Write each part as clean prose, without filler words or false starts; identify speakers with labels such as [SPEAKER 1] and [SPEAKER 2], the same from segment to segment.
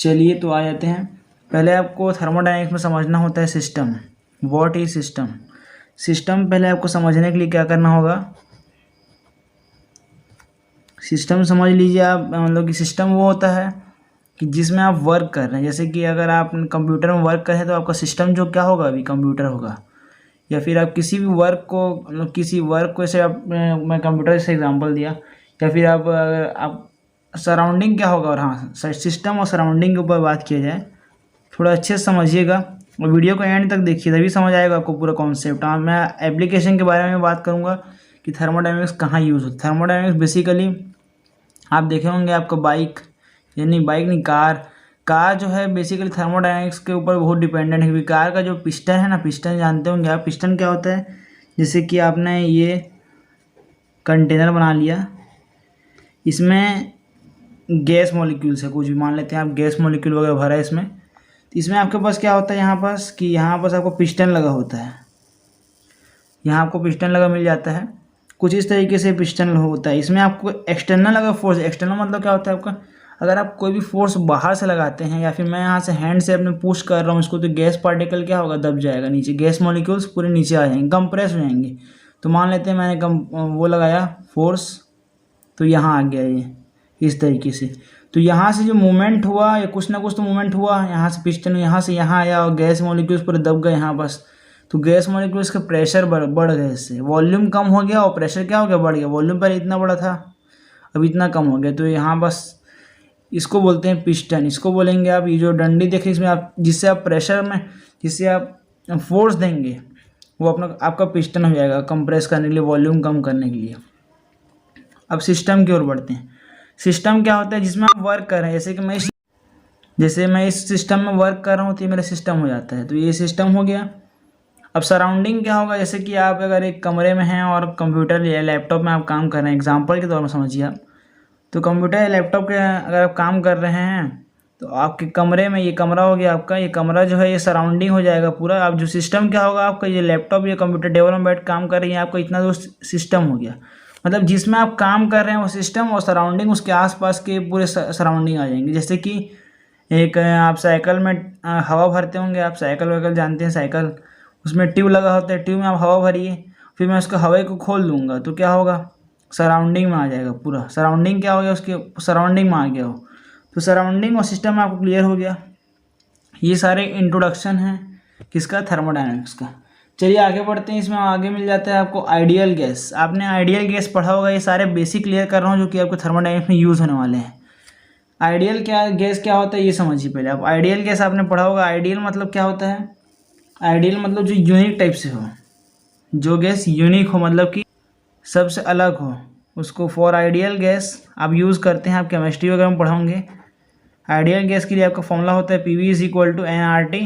[SPEAKER 1] चलिए तो आ जाते हैं। पहले आपको थर्मोडायनेमिक्स में समझना होता है system. What is system? System पहले आपको समझने के लिए क्या करना होगा, सिस्टम समझ लीजिए आप। मतलब कि सिस्टम वो होता है कि जिसमें आप वर्क कर रहे हैं। जैसे कि अगर आप कंप्यूटर में वर्क कर रहे हैं तो आपका सिस्टम जो क्या होगा, अभी कंप्यूटर होगा। या फिर आप किसी भी वर्क को, मतलब किसी वर्क को, जैसे आप मैं कंप्यूटर से एग्जांपल दिया। या फिर आप सराउंडिंग क्या होगा। और हाँ, सिस्टम और सराउंडिंग के ऊपर बात किया जाए, थोड़ा अच्छे से समझिएगा और वीडियो को एंड तक देखिए, तभी समझ आएगा आपको पूरा कॉन्सेप्ट। हाँ, मैं एप्लीकेशन के बारे में बात करूँगा कि थर्मोडायनेमिक्स कहाँ यूज़ होता है। थर्मोडायनेमिक्स बेसिकली आप देखे होंगे, आपका बाइक, यानी बाइक नहीं, कार जो है बेसिकली थर्मोडायनेमिक्स के ऊपर बहुत डिपेंडेंट है। क्योंकि कार का जो पिस्टन है ना, पिस्टन जानते होंगे आप। पिस्टन क्या होता है, जैसे कि आपने ये कंटेनर बना लिया, इसमें गैस मॉलिक्यूल्स है, कुछ भी मान लेते हैं आप, गैस मॉलिक्यूल वगैरह भरा है इसमें। तो इसमें आपके पास क्या होता है, यहाँ पास कि यहाँ पास आपको पिस्टन लगा होता है। यहाँ आपको पिस्टन लगा मिल जाता है, कुछ इस तरीके से पिस्टन होता है। इसमें आपको एक्सटर्नल अगर फोर्स, एक्सटर्नल मतलब क्या होता है आपका, अगर आप कोई भी फोर्स बाहर से लगाते हैं, या फिर मैं यहाँ से हैंड से अपने पुश कर रहा हूँ इसको, तो गैस पार्टिकल क्या होगा, दब जाएगा नीचे, गैस मॉलिक्यूल्स पूरे नीचे आ जाएंगे, कंप्रेस हो जाएंगे। तो मान लेते हैं मैंने वो लगाया फोर्स, तो यहाँ आ गया ये इस तरीके से। तो यहाँ से जो मूवमेंट हुआ, या कुछ ना कुछ तो मूवमेंट हुआ, यहाँ से पिस्टन यहाँ से यहाँ आया और गैस मॉलिक्यूल्स पूरे दब गए यहाँ बस। तो गैस मॉलिक्यूल्स का प्रेशर बढ़ गया, इससे वॉल्यूम कम हो गया और प्रेशर क्या हो गया, बढ़ गया। वॉल्यूम पहले इतना बड़ा था, अब इतना कम हो गया। तो यहाँ बस इसको बोलते हैं पिस्टन। इसको बोलेंगे आप, ये जो डंडी देखें इसमें आप, जिससे आप प्रेशर में, जिससे आप फोर्स देंगे, वो अपना आपका पिस्टन हो जाएगा, कंप्रेस करने के लिए, वॉल्यूम कम करने के लिए। अब सिस्टम की ओर बढ़ते हैं। सिस्टम क्या होता है, जिसमें आप वर्क कर रहे हैं। जैसे मैं इस सिस्टम में वर्क कर रहा हूँ तो ये मेरा सिस्टम हो जाता है, तो ये सिस्टम हो गया। अब सराउंडिंग क्या होगा, जैसे कि आप अगर एक कमरे में हैं और कंप्यूटर या लैपटॉप में आप काम कर रहे हैं, एग्जांपल के तौर में समझिए आप। तो कंप्यूटर या लैपटॉप के अगर आप काम कर रहे हैं तो आपके कमरे में, ये कमरा हो गया आपका, ये कमरा जो है ये सराउंडिंग हो जाएगा पूरा। आप जो सिस्टम क्या होगा आपका, ये लैपटॉप या कंप्यूटर टेबल में बैठ काम कर रही है, आपका इतना जो सिस्टम हो गया। मतलब जिसमें आप काम कर रहे हैं वो सिस्टम, और सराउंडिंग उसके आसपास के पूरे सराउंडिंग आ जाएंगे। जैसे कि एक आप साइकिल में हवा भरते होंगे, आप साइकिल वाइकल जानते हैं, साइकिल उसमें ट्यूब लगा होता है, ट्यूब में आप हवा भरिए, फिर मैं उसको हवा को खोल दूंगा तो क्या होगा, सराउंडिंग में आ जाएगा पूरा। सराउंडिंग क्या हो गया, उसके सराउंडिंग में आ गया हो। तो सराउंडिंग और सिस्टम आपको क्लियर हो गया। ये सारे इंट्रोडक्शन हैं किसका, थर्मोडायनेमिक्स का। चलिए आगे बढ़ते हैं। इसमें आगे मिल जाता है आपको आइडियल गैस। आपने आइडियल गैस पढ़ा होगा, ये सारे बेसिक क्लियर कर रहा हूँ जो कि आपको थर्मोडायनेमिक्स में यूज़ होने वाले हैं। आइडियल गैस क्या होता है ये समझिए पहले आप। आइडियल गैस आपने पढ़ा होगा। आइडियल मतलब क्या होता है, आइडियल मतलब जो यूनिक टाइप से हो, जो गैस यूनिक हो, मतलब कि सबसे अलग हो, उसको फॉर आइडियल गैस आप यूज़ करते हैं। आप केमिस्ट्री वगैरह में पढ़ोगे। आइडियल गैस के लिए आपका फॉर्मूला होता है PV = nRT,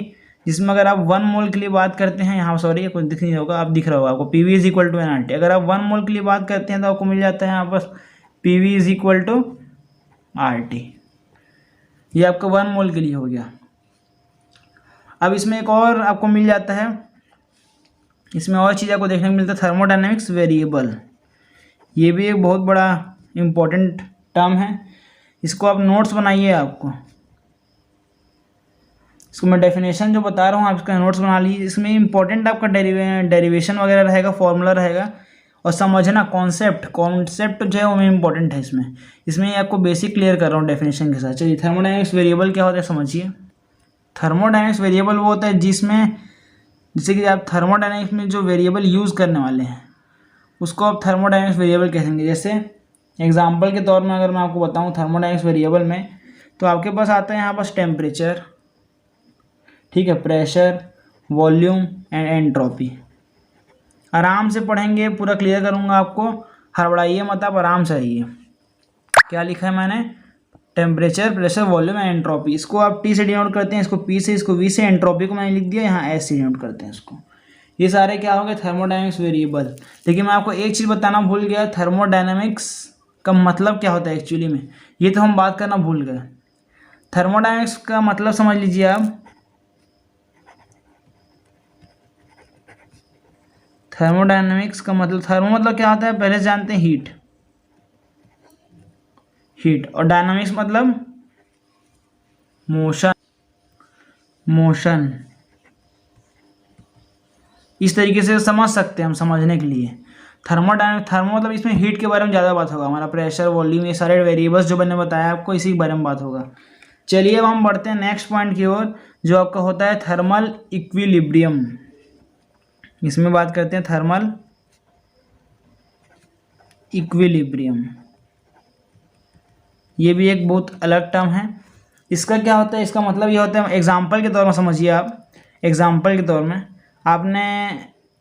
[SPEAKER 1] जिसमें अगर आप 1 मोल के लिए बात करते हैं, यहाँ सॉरी कुछ दिख नहीं होगा, आप दिख रहा होगा आपको, PV = nRT। अगर आप 1 मोल के लिए बात करते हैं तो आपको मिल जाता है यहाँ पर PV = RT। ये आपका 1 मोल के लिए हो गया। अब इसमें एक और आपको मिल जाता है, इसमें और चीज़ आपको देखने को मिलता है, थर्मोडायनेमिक्स वेरिएबल। ये भी एक बहुत बड़ा इम्पोर्टेंट टर्म है, इसको आप नोट्स बनाइए। आपको इसको मैं डेफिनेशन जो बता रहा हूँ आप इसका नोट्स बना लीजिए। इसमें इम्पोर्टेंट आपका डेरिवेशन वगैरह रहेगा, फॉर्मूला रहेगा, और समझना कॉन्सेप्ट जो है वो इम्पोर्टेंट है इसमें आपको बेसिक क्लियर कर रहा हूँ डेफिनेशन के साथ। चलिए, थर्मोडायनेमिक्स वेरिएबल क्या होता है समझिए। थर्मोडायनेमिक्स वेरिएबल वो होता है जिसमें, जैसे कि आप थर्मोडायनेमिक्स में जो वेरिएबल यूज़ करने वाले हैं उसको आप थर्मोडायनेमिक्स वेरिएबल कहेंगे। जैसे एग्जांपल के तौर में अगर मैं आपको बताऊं थर्मोडायनेमिक्स वेरिएबल में, तो आपके पास आता है यहाँ पास टेम्परेचर, ठीक है, प्रेशर, वॉल्यूम एंड एंट्रोपी। आराम से पढ़ेंगे, पूरा क्लियर करूँगा आपको, हड़बड़ाइए मत, आप आराम से रहिए। क्या लिखा है मैंने, temperature, pressure, volume and entropy. इसको आप T से डिनोट करते हैं, इसको P से, इसको V से। एंट्रोपी को मैंने लिख दिया यहाँ S से डिनोट करते हैं इसको। ये सारे क्या हो गए, थर्मोडायनेमिक्स वेरिएबल। लेकिन मैं आपको एक चीज़ बताना भूल गया, थर्मोडायनेमिक्स का मतलब क्या होता है एक्चुअली में, ये तो हम बात करना भूल गए। थर्मोडायनेमिक्स का मतलब समझ लीजिए आप। थर्मोडायनेमिक्स का मतलब, थर्मो मतलब क्या होता है पहले से जानते हैं, हीट। और डायनामिक्स मतलब मोशन इस तरीके से समझ सकते हैं हम समझने के लिए। थर्मो मतलब इसमें हीट के बारे में ज़्यादा बात होगा, हमारा प्रेशर, वॉल्यूम, ये सारे वेरिएबल्स जो मैंने बताया आपको इसी के बारे में बात होगा। चलिए अब हम बढ़ते हैं नेक्स्ट पॉइंट की ओर, जो आपका होता है थर्मल इक्विलिब्रियम। इसमें बात करते हैं थर्मल इक्विलिब्रियम। ये भी एक बहुत अलग टर्म है। इसका क्या होता है, इसका मतलब ये होता है, एग्जाम्पल के तौर में समझिए आप। एग्जाम्पल के तौर में आपने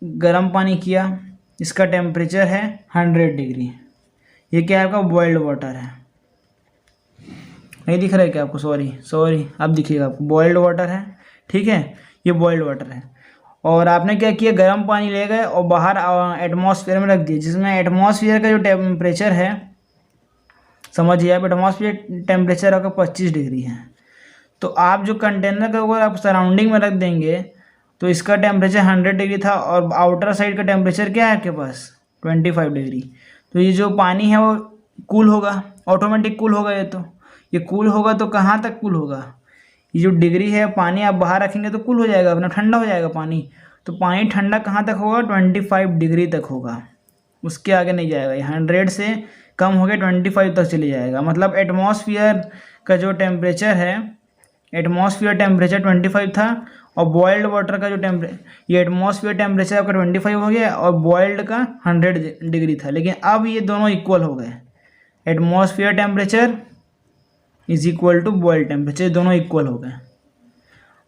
[SPEAKER 1] गर्म पानी किया, इसका टेम्परेचर है 100 डिग्री। ये क्या है आपका बॉइल्ड वाटर है। नहीं दिख रहा है क्या आपको? सॉरी अब दिखेगा आपको। बॉइल्ड वाटर है, ठीक है, ये बॉइल्ड वाटर है। और आपने क्या किया, गर्म पानी ले गए और बाहर एटमॉस्फेयर में रख दिया, जिसमें एटमॉस्फेयर का जो टेम्परेचर है, समझिए आप, एटमॉस्फेयर टेम्परेचर आपका 25 डिग्री है। तो आप जो कंटेनर का अगर आप सराउंडिंग में रख देंगे तो इसका टेम्परेचर 100 डिग्री था और आउटर साइड का टेम्परेचर क्या है आपके पास 25 डिग्री। तो ये जो पानी है वो कूल होगा, ऑटोमेटिक कूल होगा। ये कूल होगा तो कहाँ तक कूल होगा, ये जो डिग्री है पानी आप बाहर रखेंगे तो कूल हो जाएगा, अपना ठंडा हो जाएगा पानी। तो पानी ठंडा कहाँ तक होगा, 25 डिग्री तक होगा, उसके आगे नहीं जाएगा। ये 100 से कम हो गया 25 तक चले जाएगा। मतलब एटमॉस्फेयर का जो टेम्परेचर है, एटमॉस्फेयर टेम्परेचर 25 था और बॉइल्ड वाटर का जो ये एटमॉस्फेयर टेम्परेचर आपका 25 हो गया और बॉइल्ड का 100 डिग्री था। लेकिन अब ये दोनों इक्वल हो गए, atmosphere temperature is equal to boiled temperature, दोनों इक्वल हो गए।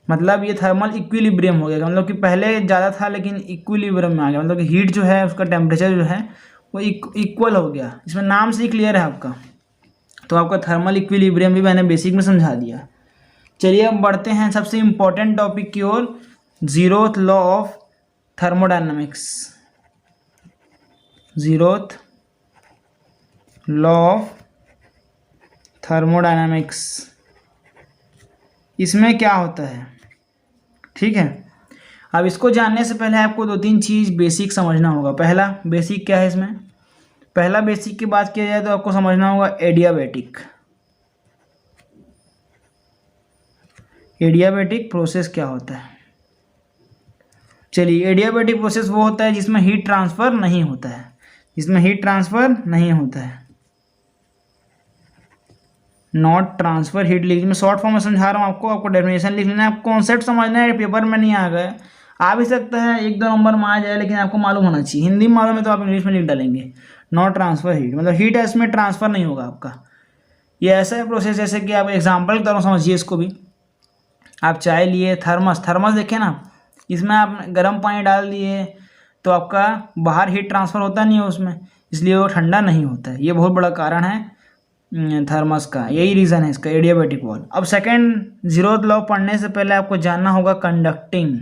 [SPEAKER 1] मतलब ये थर्मल इक्विलिब्रियम हो गया, मतलब कि पहले ज़्यादा था लेकिन इक्विलिब्रियम में आ गया। मतलब कि हीट जो है उसका टेम्परेचर जो है वो इक्वल हो गया। इसमें नाम से ही क्लियर है आपका। तो आपका थर्मल इक्विलिब्रियम भी मैंने बेसिक में समझा दिया। चलिए अब बढ़ते हैं सबसे इम्पोर्टेंट टॉपिक की ओर, zeroth law of thermodynamics. Zeroth law of thermodynamics, इसमें क्या होता है, ठीक है। अब इसको जानने से पहले आपको 2-3 चीज़ बेसिक समझना होगा। पहला बेसिक क्या है इसमें, पहला बेसिक की बात किया जाए तो आपको समझना होगा एडियाबैटिक। एडियाबैटिक प्रोसेस क्या होता है। चलिए, एडियाबैटिक प्रोसेस वो होता है जिसमें हीट ट्रांसफ़र नहीं होता है, जिसमें हीट ट्रांसफ़र नहीं होता है, नॉट ट्रांसफ़र हीट लीक। मैं शॉर्ट फॉर्म में समझा रहा हूँ आपको, आपको डेफिनेशन लिख लेना है, आपको कॉन्सेप्ट समझना है। पेपर में नहीं आ गए, आ भी सकता है 1-2 नंबर में आ जाए, लेकिन आपको मालूम होना चाहिए। हिंदी में मालूम है तो आप इंग्लिश में लिख डालेंगे, नॉट ट्रांसफ़र हीट, मतलब हीट इसमें ट्रांसफ़र नहीं होगा आपका। ये ऐसा है प्रोसेस, जैसे कि आप एग्जाम्पल की तरह समझिए इसको भी। आप चाय लिए, थर्मस देखें ना, इसमें आप गर्म पानी डाल दिए तो आपका बाहर हीट ट्रांसफ़र होता नहीं है उसमें, इसलिए वो ठंडा नहीं होता है। ये बहुत बड़ा कारण है थर्मस का, यही रीज़न है इसका, एडियाबैटिक वॉल। अब सेकंड जीरोथ लॉ पढ़ने से पहले आपको जानना होगा कंडक्टिंग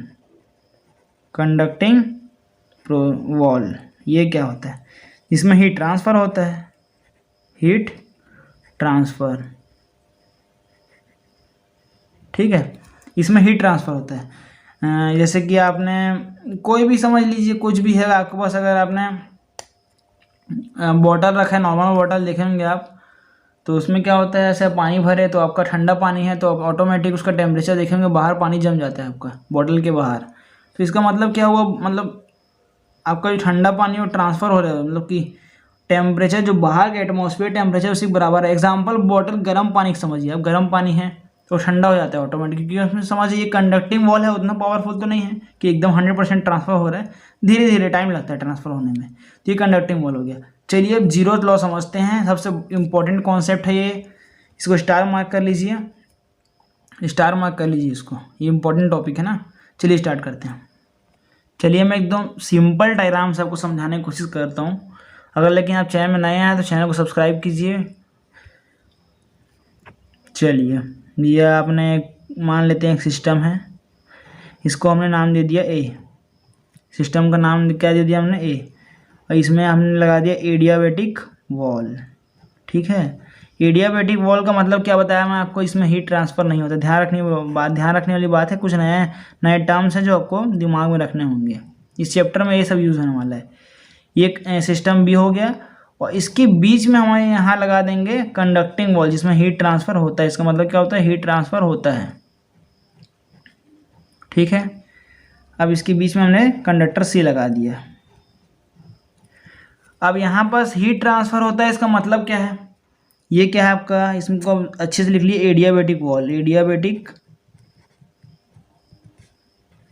[SPEAKER 1] वॉल, ये क्या होता है। इसमें हीट ट्रांसफ़र होता है, हीट ट्रांसफ़र, ठीक है, इसमें हीट ट्रांसफ़र होता है। जैसे कि आपने कोई भी समझ लीजिए, कुछ भी है आपके पास, अगर आपने बॉटल रखा है, नॉर्मल बॉटल देखेंगे आप, तो उसमें क्या होता है, ऐसे पानी भरे तो आपका ठंडा पानी है तो ऑटोमेटिक उसका टेम्परेचर देखेंगे बाहर पानी जम जाता है आपका बॉटल के बाहर। तो इसका मतलब क्या हुआ, मतलब आपका जो ठंडा पानी वो ट्रांसफ़र हो रहा है, मतलब कि टेम्परेचर जो बाहर का एटमॉस्फेयर टेम्परेचर उसी बराबर है। एग्जाम्पल, बॉटल गर्म पानी समझिए, अब गर्म पानी है तो ठंडा हो जाता है ऑटोमेटिक, क्योंकि उसमें समझिए ये कंडक्टिंग वॉल है, उतना पावरफुल तो नहीं है कि एकदम 100% ट्रांसफ़र हो रहा है, धीरे धीरे टाइम लगता है ट्रांसफ़र होने में। तो ये कंडक्टिंग वॉल हो गया। चलिए अब जीरोथ लॉ समझते हैं, सबसे इम्पोर्टेंट कॉन्सेप्ट है ये, इसको स्टार मार्क कर लीजिए, स्टार मार्क कर लीजिए इसको, ये इंपॉर्टेंट टॉपिक है ना। चलिए स्टार्ट करते हैं। चलिए मैं एकदम सिंपल डायग्राम से आपको समझाने की कोशिश करता हूँ। अगर लेकिन आप चैनल में नए आए तो चैनल को सब्सक्राइब कीजिए। चलिए, ये आपने मान लेते हैं एक सिस्टम है, इसको हमने नाम दे दिया ए, सिस्टम का नाम क्या दे दिया हमने ए, और इसमें हमने लगा दिया एडियाबैटिक वॉल, ठीक है। एडियाबैटिक वॉल का मतलब क्या बताया मैं आपको, इसमें हीट ट्रांसफ़र नहीं होता। ध्यान रखने वाली बात है, कुछ नए टर्म्स हैं जो आपको दिमाग में रखने होंगे। इस चैप्टर में ये सब यूज़ होने वाला है। ये सिस्टम बी हो गया और इसके बीच में हमारे यहाँ लगा देंगे कंडक्टिंग वॉल जिसमें हीट ट्रांसफ़र होता है। इसका मतलब क्या होता है, हीट ट्रांसफ़र होता है। ठीक है, अब इसके बीच में हमने कंडक्टर सी लगा दिया। अब यहाँ पास हीट ट्रांसफ़र होता है, इसका मतलब क्या है, ये क्या है आपका, इसको अच्छे से लिख लिए, एडियाबैटिक वॉल, एडियाबैटिक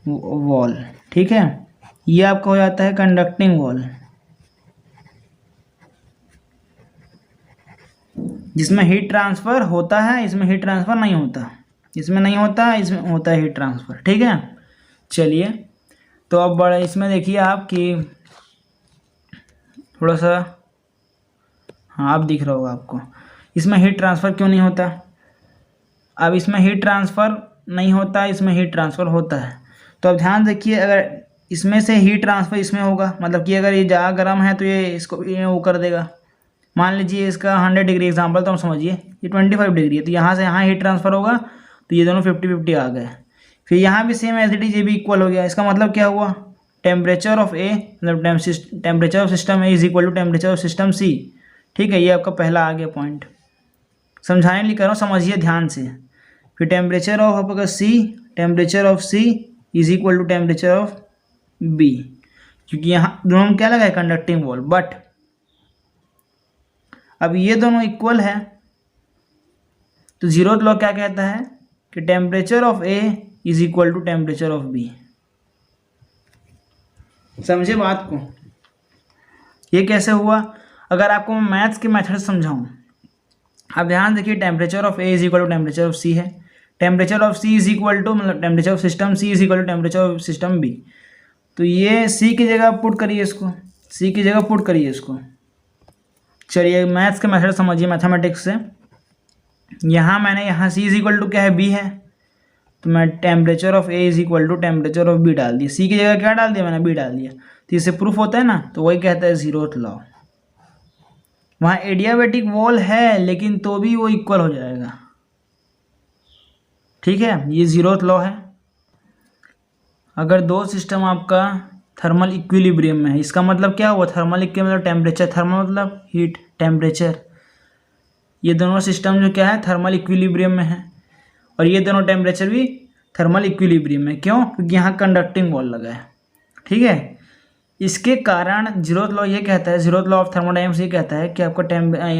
[SPEAKER 1] वॉल। ठीक है, ये आपका हो जाता है कंडक्टिंग वॉल, जिसमें हीट ट्रांसफ़र होता है, इसमें हीट ट्रांसफ़र नहीं होता, इसमें नहीं होता, इसमें होता है हीट ट्रांसफ़र। ठीक है, चलिए तो अब बड़ा इसमें देखिए आप कि थोड़ा सा, हाँ अब दिख रहा होगा आपको, इसमें हीट ट्रांसफ़र क्यों नहीं होता। अब इसमें हीट ट्रांसफ़र नहीं होता, इसमें हीट ट्रांसफ़र होता है। तो अब ध्यान देखिए, अगर इसमें से हीट ट्रांसफ़र इसमें होगा, मतलब कि अगर ये ज़्यादा गर्म है तो ये इसको ये वो कर देगा। मान लीजिए इसका 100 डिग्री एग्जाम्पल, तो हम समझिए ये 25 डिग्री है, तो यहाँ से यहाँ हीट ट्रांसफ़र होगा, तो ये दोनों 50-50 आ गए। फिर यहाँ भी सेम एज इट इज, ये भी इक्वल हो गया। इसका मतलब क्या हुआ, टेम्परेचर ऑफ ए मतलब temperature of system A is equal to temperature of system C. ठीक है, ये आपका पहला आ गया पॉइंट, समझाने लिए कर रहा हूँ, समझिए ध्यान से। फिर टेम्परेचर ऑफ आपका C, temperature of C is equal to temperature of B, क्योंकि यहाँ दोनों में क्या लगा है, कंडक्टिंग वॉल। बट अब ये दोनों इक्वल है, तो जीरोथ लॉ क्या कहता है कि temperature of A is equal to temperature of B. समझे बात को, ये कैसे हुआ। अगर आपको मैं मैथ्स के मेथड समझाऊं, अब ध्यान देखिए, temperature of A is equal to temperature of C है, temperature of C is equal to मतलब temperature of system C is equal to temperature of system B. तो ये सी की जगह पुट करिए, इसको सी की जगह पुट करिए इसको। चलिए मैथ्स के मेथड समझिए, मैथमेटिक्स से। यहाँ मैंने यहाँ सी इज इक्वल टू क्या है, बी है, तो मैं temperature of A is equal to temperature of B डाल दिया। सी की जगह क्या डाल दिया, मैंने बी डाल दिया। तो इससे प्रूफ होता है ना, तो वही कहता है जीरोथ लॉ। वहाँ एडियाबैटिक वॉल है लेकिन तो भी वो इक्वल हो जाएगा। ठीक है, ये जीरोथ लॉ है। अगर दो सिस्टम आपका थर्मल इक्विलिब्रियम में है, इसका मतलब क्या हुआ, थर्मल इक्विलिब्रियम मतलब टेम्परेचर, थर्मल मतलब हीट, टेम्परेचर। ये दोनों सिस्टम जो क्या है, थर्मल इक्विलिब्रियम में है, और ये दोनों टेम्परेचर भी थर्मल इक्विलिब्रियम में। क्यों, क्योंकि यहाँ कंडक्टिंग वॉल लगा है। ठीक है, इसके कारण जीरोथ लॉ ये कहता है, जीरोथ लॉ ऑफ थर्मोडायनेमिक्स ये कहता है कि आपका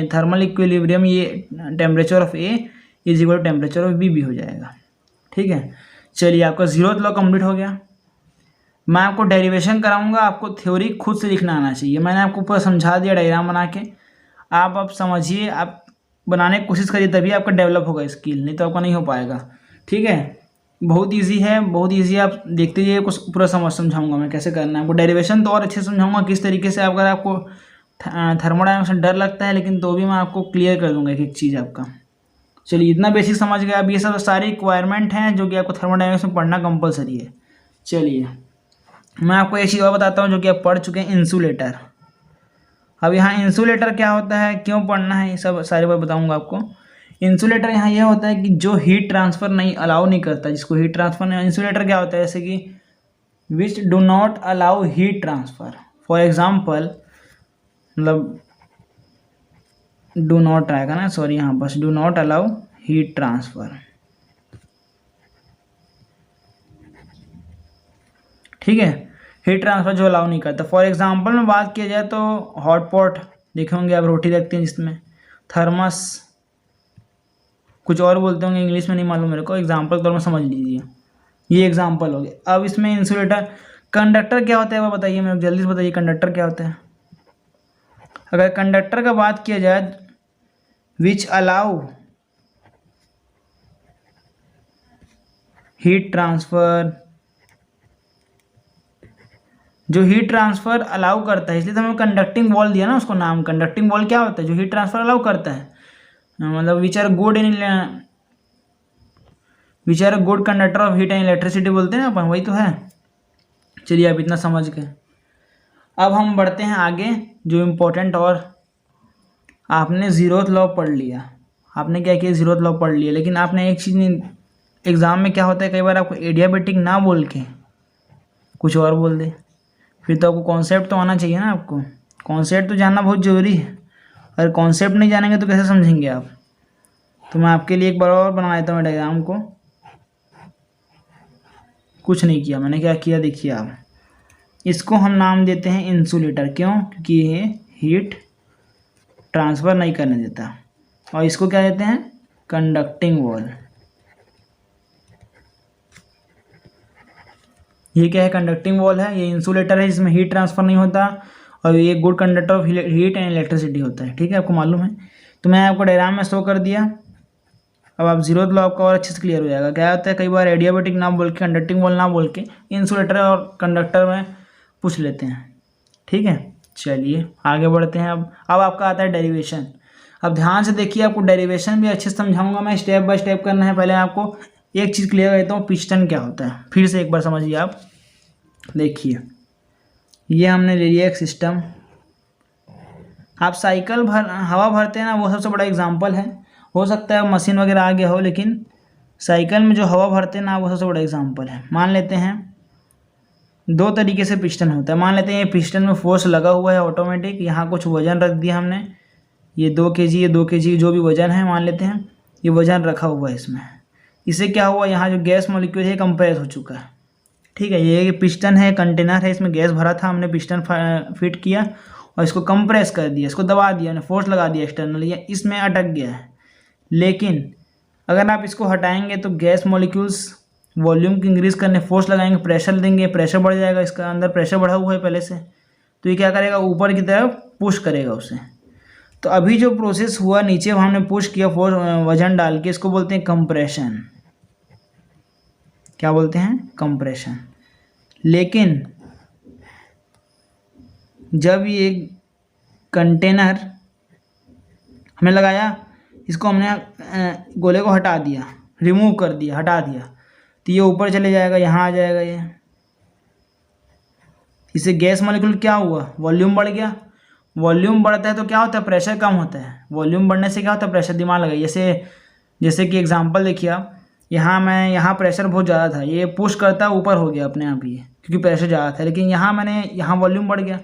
[SPEAKER 1] थर्मल इक्विलिब्रियम ये temperature of A is equal to temperature of B भी हो जाएगा। ठीक है, चलिए आपका जीरोथ लॉ कंप्लीट हो गया। मैं आपको डेरिवेशन कराऊंगा, आपको थ्योरी खुद से लिखना आना चाहिए। मैंने आपको पूरा समझा दिया डायग्राम बना के, आप समझिए, आप बनाने की कोशिश करिए, तभी आपका डेवलप होगा स्किल, नहीं तो आपका नहीं हो पाएगा। ठीक है, बहुत इजी है, बहुत इजी। आप देखते जाइए, कुछ पूरा समझाऊंगा मैं कैसे करना है। आपको डेरिवेशन तो और अच्छे से समझाऊंगा किस तरीके से। अगर आपको थर्मोडायनामिक्स से डर लगता है, लेकिन तो भी मैं आपको क्लियर कर दूंगा एक एक चीज़ आपका। चलिए इतना बेसिक समझ गए। अब ये सब सारी रिक्वायरमेंट हैं जो कि आपको थर्मोडायनामिक्स में पढ़ना कंपलसरी है। चलिए मैं आपको एक चीज़ और बताता हूँ जो कि आप पढ़ चुके हैं, इंसुलेटर। अब यहाँ इंसुलेटर क्या होता है, क्यों पढ़ना है, ये सब सारी बात बताऊँगा आपको। इंसुलेटर यहाँ यह होता है कि जो हीट ट्रांसफ़र नहीं अलाउ नहीं करता, जिसको हीट ट्रांसफ़र नहीं, इंसुलेटर क्या होता है, जैसे कि which do not allow heat transfer. For example, मतलब डू नॉट आएगा ना, सॉरी, यहाँ बस do not allow heat transfer. ठीक है, हीट ट्रांसफ़र जो अलाउ नहीं करता। फॉर एग्जांपल में बात किया जाए तो हॉट पॉट देखे होंगे आप, रोटी रखते हैं जिसमें, थर्मस, कुछ और बोलते होंगे, इंग्लिश में नहीं मालूम मेरे को, एग्जांपल तौर में समझ लीजिए, ये एग्जांपल हो गया। अब इसमें इंसुलेटर, कंडक्टर क्या होता है वो बताइए, मेरे को जल्दी से बताइए, कंडक्टर क्या होता है। अगर कंडक्टर का बात किया जाए, विच अलाउ हीट ट्रांसफ़र, जो हीट ट्रांसफ़र अलाउ करता है, इसलिए तो हमें कंडक्टिंग वॉल दिया ना उसको नाम। कंडक्टिंग वॉल क्या होता है, जो हीट ट्रांसफ़र अलाउ करता है, मतलब which are good conductor of heat and electricity बोलते हैं अपन, वही तो है। चलिए आप इतना समझ गए। अब हम बढ़ते हैं आगे, जो इम्पोर्टेंट, और आपने जीरोथ लॉ पढ़ लिया, आपने क्या किया, जीरोथ लॉ पढ़ लिया, लेकिन आपने एक चीज़ नहीं, एग्ज़ाम में क्या होता है, कई बार आपको एडियाबैटिक ना बोल के कुछ और बोल दे, फिर तो आपको कॉन्सेप्ट तो आना चाहिए ना, आपको कॉन्सेप्ट तो जानना बहुत ज़रूरी है। अगर कॉन्सेप्ट नहीं जानेंगे तो कैसे समझेंगे आप। तो मैं आपके लिए एक बार और बना देता हूँ डायग्राम को। कुछ नहीं किया मैंने, क्या किया देखिए आप, इसको हम नाम देते हैं इंसुलेटर। क्यों? क्योंकि ये हीट ट्रांसफ़र नहीं करने देता। और इसको क्या देते हैं? Conducting wall. ये क्या है? कंडक्टिंग वॉल है। ये इंसुलेटर है, इसमें हीट ट्रांसफ़र नहीं होता और ये good conductor of heat and electricity होता है। ठीक है, आपको मालूम है। तो मैं आपको डायग्राम में शो कर दिया। अब आप जीरो लॉ आपका और अच्छे से क्लियर हो जाएगा। क्या होता है, कई बार एडियाबैटिक ना बोल के, कंडक्टिंग वॉल ना बोल के इंसुलेटर और कंडक्टर में पूछ लेते हैं। ठीक है, चलिए आगे बढ़ते हैं। अब आपका आता है डेरिवेशन। अब ध्यान से देखिए, आपको डेरिवेशन भी अच्छे से समझाऊंगा मैं, स्टेप बाय स्टेप करना है। पहले आपको एक चीज़ क्लियर करता हूँ, पिस्टन क्या होता है। फिर से एक बार समझिए आप। देखिए ये हमने ले लिया एक सिस्टम। आप साइकिल हवा भरते हैं ना, वो सबसे बड़ा एग्जाम्पल है। हो सकता है मशीन वगैरह आ गया हो, लेकिन साइकिल में जो हवा भरते हैं ना, वो सबसे बड़ा एग्जाम्पल है। मान लेते हैं दो तरीके से पिस्टन होता है। मान लेते हैं ये पिस्टन में फोर्स लगा हुआ है ऑटोमेटिक, यहाँ कुछ वजन रख दिया हमने, ये 2 kg, ये 2 kg जो भी वजन है मान लेते हैं, ये वजन रखा हुआ है इसमें। इससे क्या हुआ, यहाँ जो गैस मॉलिक्यूल है कंप्रेस हो चुका है। ठीक है, ये पिस्टन है, कंटेनर है, इसमें गैस भरा था, हमने पिस्टन फिट किया और इसको कंप्रेस कर दिया, इसको दबा दिया, फोर्स लगा दिया एक्सटर्नली, इसमें अटक गया है। लेकिन अगर आप इसको हटाएंगे तो गैस मॉलिक्यूल्स वॉल्यूम की इंक्रीज करने फोर्स लगाएंगे, प्रेशर देंगे, प्रेशर बढ़ जाएगा, इसका अंदर प्रेशर बढ़ा हुआ है पहले से, तो ये क्या करेगा, ऊपर की तरफ पुश करेगा उसे। तो अभी जो प्रोसेस हुआ नीचे हमने पुश किया फोर्स वजन डाल के, इसको बोलते हैं कंप्रेशन। क्या बोलते हैं? कंप्रेशन। लेकिन जब ये कंटेनर हमने लगाया, इसको हमने गोले को हटा दिया, रिमूव कर दिया, हटा दिया, तो ये ऊपर चले जाएगा, यहाँ आ जाएगा ये। इससे गैस मॉलिक्यूल क्या हुआ, वॉल्यूम बढ़ गया। वॉल्यूम बढ़ता है तो क्या होता है, प्रेशर कम होता है। वॉल्यूम बढ़ने से क्या होता है, प्रेशर। दिमाग लगाइए, जैसे कि एग्जांपल देखिए आप, यहाँ प्रेशर बहुत ज़्यादा था, ये पुश करता ऊपर हो गया अपने आप ही, क्योंकि प्रेशर ज़्यादा था। लेकिन यहाँ वॉल्यूम बढ़ गया,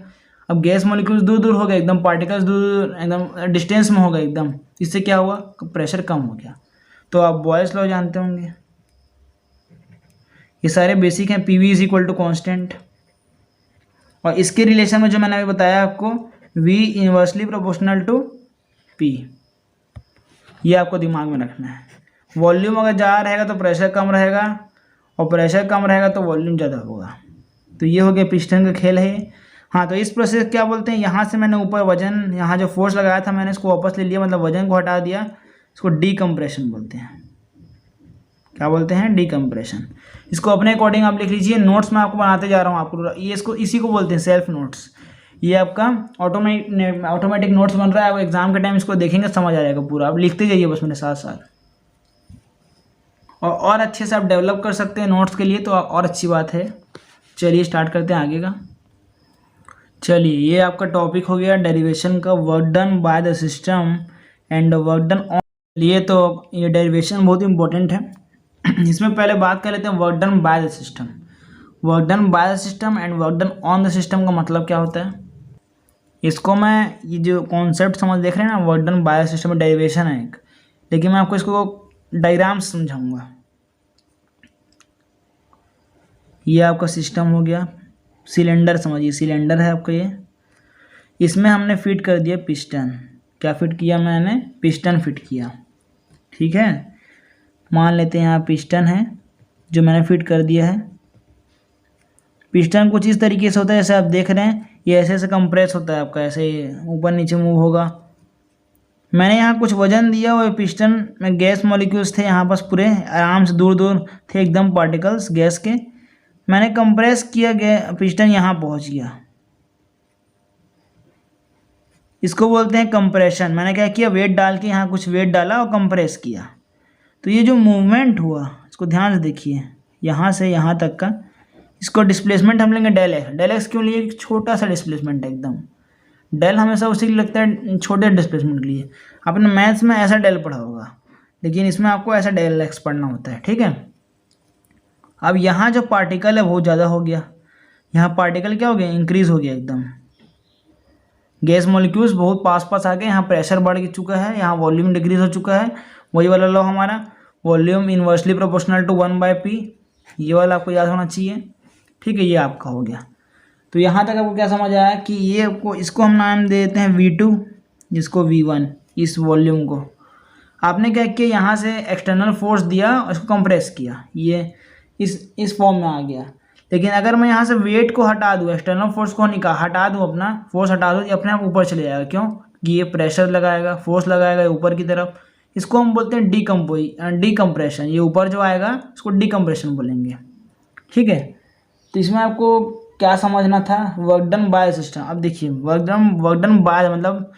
[SPEAKER 1] अब गैस मॉलिक्यूल्स दूर दूर हो गए, एकदम पार्टिकल्स दूर एकदम डिस्टेंस में हो गए एकदम। इससे क्या हुआ, प्रेशर कम हो गया। तो आप बॉयल्स लॉ जानते होंगे, ये सारे बेसिक हैं। PV is equal to constant. और इसके रिलेशन में जो मैंने अभी बताया आपको, V inversely proportional to P, ये आपको दिमाग में रखना है। वॉल्यूम अगर ज़्यादा रहेगा तो प्रेशर कम रहेगा, और प्रेशर कम रहेगा तो वॉल्यूम ज़्यादा होगा। तो ये हो गया पिस्टन का खेल है। हाँ, तो इस प्रोसेस क्या बोलते हैं, यहाँ से मैंने ऊपर वजन, यहाँ जो फोर्स लगाया था मैंने इसको वापस ले लिया, मतलब वजन को हटा दिया, इसको डीकम्प्रेशन बोलते हैं। क्या बोलते हैं? डीकम्प्रेशन। इसको अपने अकॉर्डिंग आप लिख लीजिए, नोट्स में आपको बनाते जा रहा हूँ आपको, ये इसी को बोलते हैं सेल्फ नोट्स। ये आपका ऑटोमेटिक नोट्स बन रहा है। आप एग्जाम के टाइम इसको देखेंगे समझ आ जाएगा पूरा, आप लिखते जाइए बस मेरे साथ साथ, और अच्छे से आप डेवलप कर सकते हैं नोट्स के लिए, तो और अच्छी बात है। चलिए स्टार्ट करते हैं आगे का। चलिए, ये आपका टॉपिक हो गया डेरिवेशन का, work done by the system and work done on लिए। तो ये डेरिवेशन बहुत इंपॉर्टेंट है। इसमें पहले बात कर लेते हैं work done by the system. Work done by the system and work done on the system का मतलब क्या होता है, इसको मैं, ये जो कॉन्सेप्ट समझ देख रहे हैं ना, work done by the system derivation है एक, लेकिन मैं आपको इसको डायग्राम समझाऊंगा। ये आपका सिस्टम हो गया, सिलेंडर समझिए, सिलेंडर है आपका ये, इसमें हमने फिट कर दिया पिस्टन। क्या फिट किया मैंने? पिस्टन फिट किया। ठीक है, मान लेते हैं यहाँ पिस्टन है जो मैंने फिट कर दिया है। पिस्टन कुछ इस तरीके से होता है, जैसे आप देख रहे हैं, ये ऐसे ऐसे कंप्रेस होता है आपका, ऐसे ऊपर नीचे मूव होगा। मैंने यहाँ कुछ वजन दिया और पिस्टन में गैस मॉलिक्यूल्स थे यहाँ पास, पूरे आराम से दूर दूर थे एकदम पार्टिकल्स गैस के। मैंने कंप्रेस किया, गया पिस्टन यहाँ पहुँच गया, इसको बोलते हैं कंप्रेशन। मैंने क्या किया, वेट डाल के यहाँ कुछ वेट डाला और कंप्रेस किया। तो ये जो मूवमेंट हुआ, इसको ध्यान से देखिए, यहाँ से यहाँ तक का, इसको डिस्प्लेसमेंट हम लेंगे डेल एक्स। डेल एक्स क्यों लिए? एक छोटा सा डिस्प्लेसमेंट है एकदम। डेल हमेशा उसी के लिए लगता है, छोटे डिस्प्लेसमेंट के लिए। आपने मैथ्स में ऐसा डेल पढ़ा होगा, लेकिन इसमें आपको ऐसा डेल एक्स पढ़ना होता है। ठीक है, अब यहाँ जो पार्टिकल है बहुत ज़्यादा हो गया, यहाँ पार्टिकल क्या हो गया, इंक्रीज हो गया एकदम। गैस मॉलिक्यूल्स बहुत पास पास आ गए, यहाँ प्रेशर बढ़ चुका है, यहाँ वॉल्यूम डिक्रीज हो चुका है। वही वाला लॉ हमारा, volume inversely proportional to 1/p, ये वाला आपको याद होना चाहिए। ठीक है, ये आपका हो गया। तो यहाँ तक आपको क्या समझ आया कि ये आपको, इसको हम नाम दे देते हैं V2, जिसको V1, इस वॉल्यूम को। आपने क्या किया, यहाँ से एक्सटर्नल फोर्स दिया और इसको कंप्रेस किया, ये इस फॉर्म में आ गया। लेकिन अगर मैं यहाँ से वेट को हटा दूँ, एक्सटर्नल फोर्स को हटा दूँ, अपना फोर्स हटा दूँ, ये अपने आप ऊपर चले जाएगा। क्यों? कि ये प्रेशर लगाएगा, फोर्स लगाएगा ऊपर की तरफ। इसको हम बोलते हैं डीकम्प्रेशन। ये ऊपर जो आएगा इसको डीकम्प्रेशन बोलेंगे। ठीक है, तो इसमें आपको क्या समझना था, वर्क डन बाय सिस्टम। अब देखिए, वर्क डन बाय मतलब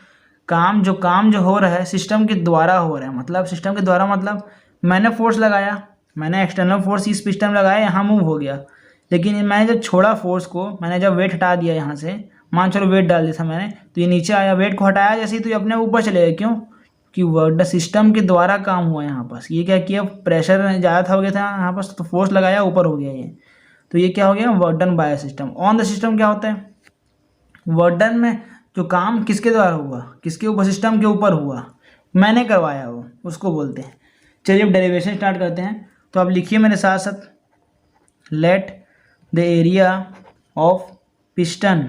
[SPEAKER 1] काम जो हो रहा है सिस्टम के द्वारा हो रहा है। मतलब सिस्टम के द्वारा मतलब मैंने फोर्स लगाया, मैंने एक्सटर्नल फोर्स इस पिस्टन लगाया, यहाँ मूव हो गया। लेकिन मैंने जब छोड़ा फोर्स को, मैंने जब वेट हटा दिया यहाँ से, मान चलो वेट डाल दिया था मैंने, तो ये नीचे आया। वेट को हटाया जैसे ही तो ये अपने ऊपर चले गए। क्यों? कि वर्क सिस्टम के द्वारा काम हुआ यहाँ पास। ये क्या किया, प्रेशर ज़्यादा था हो गया था यहाँ पास, तो फोर्स लगाया, ऊपर हो गया ये। तो ये क्या हो गया, work done by system. On the system क्या होता है, वर्क डन में जो काम किसके द्वारा हुआ, किसके ऊपर, सिस्टम के ऊपर हुआ, मैंने करवाया वो, उसको बोलते हैं। चलिए अब डेरिवेशन स्टार्ट करते हैं। तो आप लिखिए मेरे साथ साथ, let the area of piston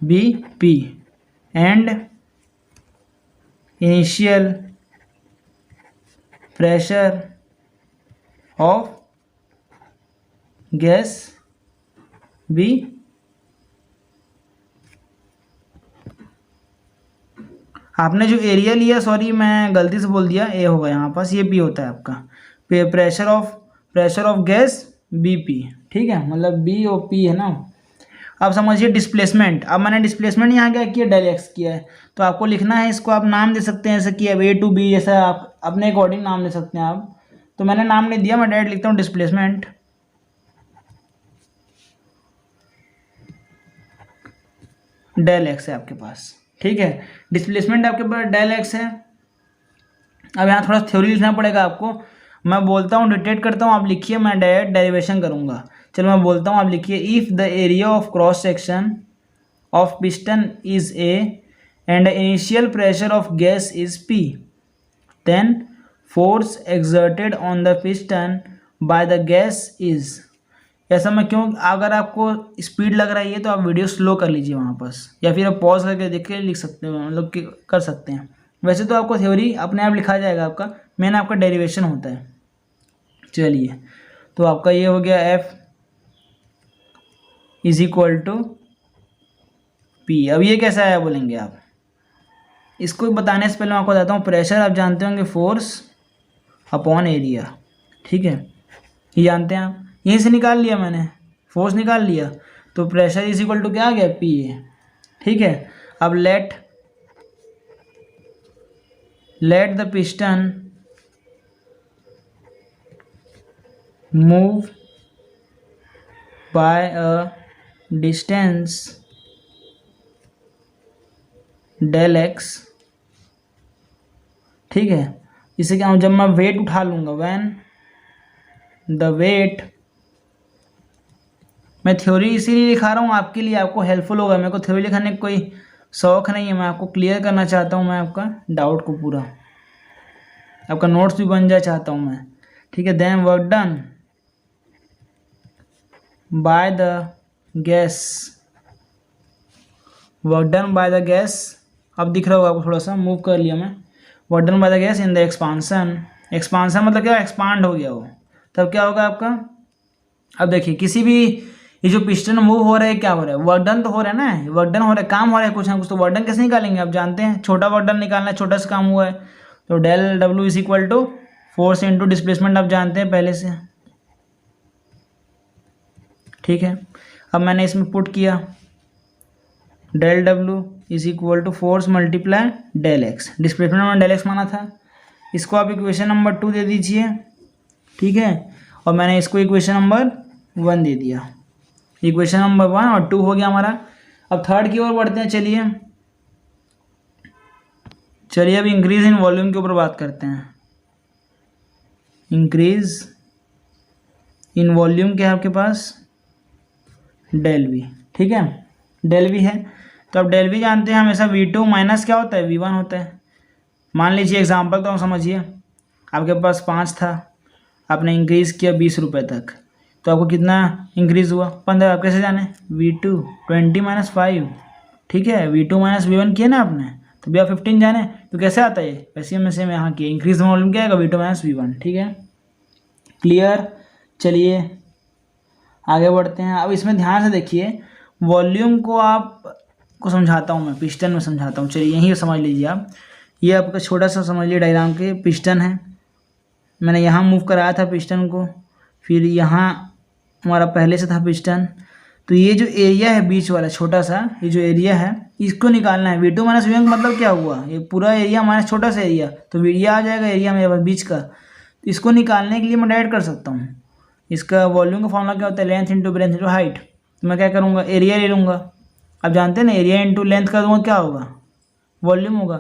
[SPEAKER 1] be P and initial pressure of gas be. आपने जो एरिया लिया, सॉरी मैं गलती से बोल दिया, ए होगा यहाँ पास, ये P होता है आपका। Pressure of gas BP। ठीक है, मतलब B और P है ना। अब समझिए डिस्प्लेसमेंट। अब मैंने डिस्प्लेसमेंट यहाँ क्या किया, डेल एक्स किया है। तो आपको लिखना है, इसको आप नाम दे सकते हैं, जैसे कि अब A to B, जैसा आप अपने अकॉर्डिंग नाम दे सकते हैं आप। तो मैंने नाम नहीं दिया, मैं डायरेक्ट लिखता हूँ डिस्प्लेसमेंट। डेल एक्स है आपके पास। ठीक है, डिस्प्लेसमेंट आपके पास डेल एक्स है। अब यहाँ थोड़ा थ्योरी लिखना पड़ेगा आपको। मैं बोलता हूँ, डिटेक्ट करता हूँ, आप लिखिए, मैं डायरेक्ट डेरिवेशन करूँगा। चलो मैं बोलता हूँ, आप लिखिए, if the area of cross section of piston is A and initial pressure of gas is P, then force exerted on the piston by the gas is. ऐसा मैं क्यों, अगर आपको स्पीड लग रही है तो आप वीडियो स्लो कर लीजिए वहाँ पास, या फिर आप पॉज करके देख के लिख सकते हो, मतलब कि कर सकते हैं। वैसे तो आपको थ्योरी अपने आप लिखा जाएगा आपका, मेन आपका डेरिवेशन होता है। चलिए, तो आपका ये हो गया F is equal to P। अब ये कैसा आया बोलेंगे आप, इसको बताने से पहले मैं आपको बताता हूँ। प्रेशर आप जानते होंगे, फोर्स अपॉन एरिया। ठीक है, ये जानते हैं आप, यहीं से निकाल लिया मैंने, फोर्स निकाल लिया। तो प्रेशर इज इक्वल टू क्या आ गया, P है। ठीक है, अब let the piston move by a distance del x. ठीक है, इसे क्या, जब मैं वेट उठा लूँगा, व्हेन द वेट, मैं थ्योरी इसीलिए लिखा रहा हूँ आपके लिए, आपको हेल्पफुल होगा। मेरे को थ्योरी लिखाने का कोई शौक नहीं है, मैं आपको क्लियर करना चाहता हूँ, मैं आपका डाउट को पूरा, आपका नोट्स भी बन जाए चाहता हूँ मैं। ठीक है, then work done by the gas, work done by the gas. अब दिख रहा होगा आपको, थोड़ा सा मूव कर लिया मैं। Work done by the gas in the expansion. Expansion मतलब क्या, एक्सपांड हो गया वो, तब क्या होगा आपका। अब देखिए, किसी भी, ये जो पिस्टन मूव हो रहा है, क्या हो रहा है, वर्क डन तो हो रहा है ना, वर्क डन हो रहा है, काम हो रहा है कुछ ना कुछ। तो वर्क डन कैसे निकालेंगे, आप जानते हैं, छोटा वर्क डन निकालना है, छोटा सा काम हुआ है। तो del W is equal to force into displacement, आप जानते हैं पहले से। ठीक है, अब मैंने इसमें पुट किया, del W is equal to force multiply del x. Displacement में डेल एक्स माना था, इसको आप इक्वेशन नंबर 2 दे दीजिए। ठीक है, और मैंने इसको इक्वेशन नंबर 1 दे दिया। इक्वेशन नंबर 1 और 2 हो गया हमारा। अब थर्ड की ओर बढ़ते हैं। चलिए अब इंक्रीज इन वॉल्यूम के ऊपर बात करते हैं। इंक्रीज इन वॉल्यूम क्या है आपके पास, डेल V। ठीक है, डेल वी है। तो अब डेल वी जानते हैं हमेशा V2 माइनस क्या होता है, V1 होता है। मान लीजिए एग्जांपल तो समझिए, आपके पास 5 था, आपने इंक्रीज़ किया 20 रुपये तक, तो आपको कितना इंक्रीज़ हुआ, 15। आप कैसे जाने, V2 20 माइनस 5, ठीक है, V2 माइनस V1 किया ना आपने, तो भैया 15 जाने। तो कैसे आता है, वैसे में से मैं यहाँ किया, इंक्रीज वॉल्यूम क्या आएगा, V2 माइनस V1, ठीक है, क्लियर। चलिए आगे बढ़ते हैं। अब इसमें ध्यान से देखिए, वॉल्यूम को आपको समझाता हूँ मैं, पिस्टन में समझाता हूँ। चलिए यहीं समझ लीजिए आप, ये आपका छोटा सा समझ लीजिए डायग्राम के, पिस्टन है, मैंने यहाँ मूव कराया था पिस्टन को, फिर यहाँ हमारा पहले से था पिस्टन। तो ये जो एरिया है बीच वाला छोटा सा, ये जो एरिया है इसको निकालना है। V2 माइनस V1 का मतलब क्या हुआ, ये पूरा एरिया माइनस छोटा सा एरिया, तो एरिया आ जाएगा, एरिया मेरे पास बीच का। तो इसको निकालने के लिए मैं डायरेक्ट कर सकता हूँ, इसका वॉल्यूम का फॉर्मूला क्या होता है, length into breadth into height. तो मैं क्या करूँगा, एरिया ले लूँगा। अब जानते हैं ना, एरिया इंटू लेंथ कर दूँगा क्या होगा, वॉल्यूम होगा।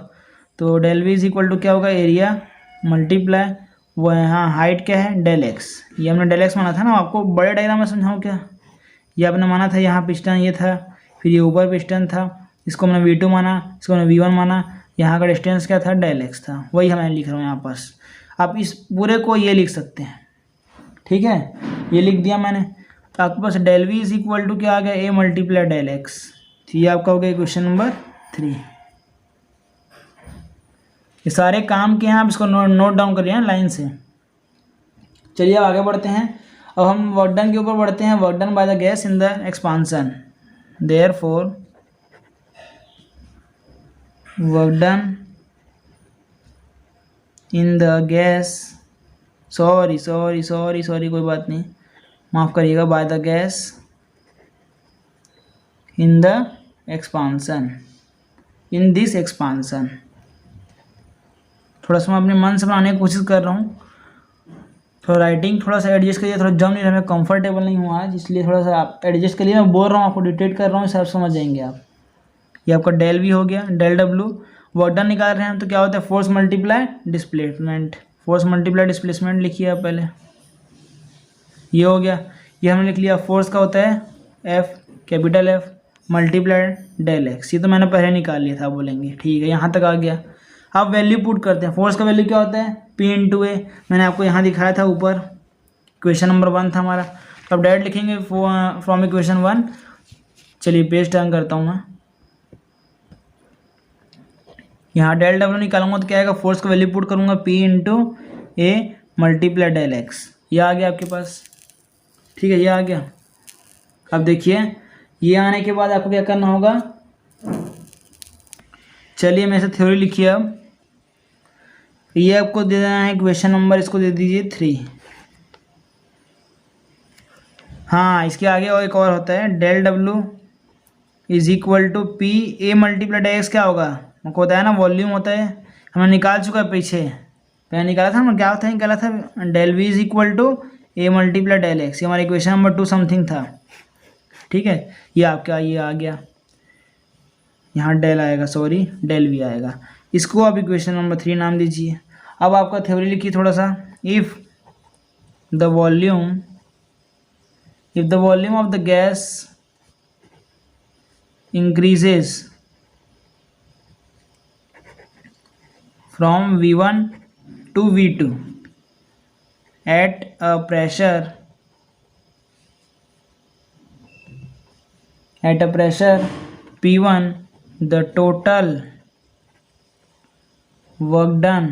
[SPEAKER 1] तो del V is equal to क्या होगा, एरिया मल्टीप्लाई वो यहाँ हाइट क्या है, डेल एक्स। ये हमने डेल एक्स माना था ना, आपको बड़े डायग्राम में समझाऊँ क्या, ये आपने माना था, यहाँ पिस्टन ये था, फिर ये ऊपर पिस्टन था, इसको हमने V2 माना, इसको हमने V1 माना, यहाँ का डिस्टेंस क्या था, डेल एक्स था, वही हमें लिख रहा हूँ यहाँ पास। आप इस पूरे को ये लिख सकते हैं, ठीक है, ये लिख दिया मैंने। तो आपके पास del V is equal to क्या आ गया, ए मल्टीप्लाई डेल एक्स। तो ये आपका हो गया क्वेश्चन नंबर 3। ये सारे काम के हैं, आप इसको नोट डाउन करिए लाइन से। चलिए अब आगे बढ़ते हैं। अब हम वर्क डन के ऊपर बढ़ते हैं, work done by the gas in the expansion. Therefore work done in the gas, sorry कोई बात नहीं, माफ़ करिएगा, bye the gas in the expansion, in this expansion. थोड़ा सा मैं अपने मन से बनाने की कोशिश कर रहा हूँ, थोड़ा राइटिंग थोड़ा सा एडजस्ट करिए, थोड़ा जम नहीं रहा, मैं कंफर्टेबल नहीं हूँ आज, इसलिए थोड़ा सा आप एडजस्ट करिए। मैं बोल रहा हूँ आपको, डिटेक्ट कर रहा हूँ, सब समझ जाएंगे आप। ये आपका डेल वी हो गया, डेल डब्ल्यू वर्क डन निकाल रहे हैं, तो क्या होता है, force multiply displacement, force multiply displacement लिखिए आप पहले, ये हो गया। ये हमने लिख लिया, फोर्स का होता है F, capital F multiply del x, ये तो मैंने पहले निकाल लिया था, बोलेंगे ठीक है, यहाँ तक आ गया। अब वैल्यू पुट करते हैं, फोर्स का वैल्यू क्या होता है, P इंटू ए, मैंने आपको यहाँ दिखाया था ऊपर, क्वेश्चन नंबर 1 था हमारा। तो अब डायरेक्ट लिखेंगे फ्रॉम इक्वेशन 1। चलिए पेज टर्न करता हूँ मैं, यहाँ डेल डब्ल्यू निकालूंगा तो क्या आएगा, फोर्स का वैल्यू पुट करूँगा P इंटू ए मल्टीप्लाई डेल एक्स, ये आ गया आपके पास, ठीक है, ये आ गया। अब देखिए ये आने के बाद आपको क्या करना होगा, चलिए मैं इसे थ्योरी लिखिए। अब ये आपको दे देना है क्वेश्चन नंबर, इसको दे दीजिए 3। हाँ, इसके आगे और एक और होता है, del W is equal to P A multiply del x, क्या होगा, हमको बताया ना वॉल्यूम होता है, हमने निकाल चुका है पीछे, पहले निकाला था हमने, क्या होता है निकाला था, del V is equal to A multiply del x, ये हमारा इक्वेशन नंबर 2 समथिंग था, ठीक है। ये आपका ये आ गया, यहाँ डेल आएगा, सॉरी डेल वी आएगा, इसको आप इक्वेशन नंबर 3 नाम दीजिए। अब आपका थ्योरी लिखिए थोड़ा सा, if the volume of the gas increases from V1 to V2 at a pressure P1, the total work done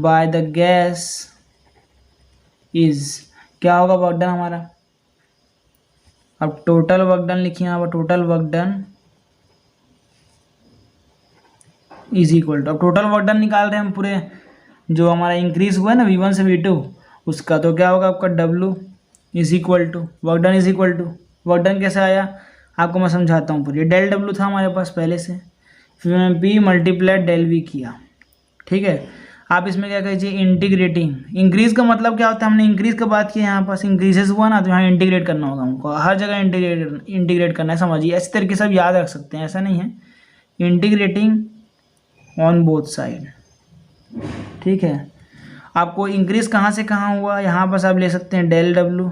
[SPEAKER 1] by the gas is, क्या होगा वर्क डन हमारा, अब टोटल वर्क डन लिखिए, अब total work done is equal to, अब total work done निकाल रहे हैं हम पूरे, जो हमारा इंक्रीज हुआ है ना V1 से V2 उसका, तो क्या होगा आपका W is equal to work done is equal to, work done कैसे आया आपको मैं समझाता हूँ पूरी। डेल W था हमारे पास पहले से, फिर मैंने P मल्टीप्लाई डेल V किया, ठीक है। आप इसमें क्या कीजिए, इंटीग्रेटिंग, इंक्रीज़ का मतलब क्या होता है, हमने इंक्रीज़ का बात की, यहाँ पास इंक्रीजेस हुआ ना, तो यहाँ इंटीग्रेट करना होगा हमको, हर जगह इंटीग्रेट करना है, समझिए ऐसे तरीके से आप याद रख सकते हैं, ऐसा नहीं है, इंटीग्रेटिंग ऑन बोथ साइड, ठीक है। आपको इंक्रीज़ कहाँ से कहाँ हुआ, यहाँ पास आप ले सकते हैं डेल W,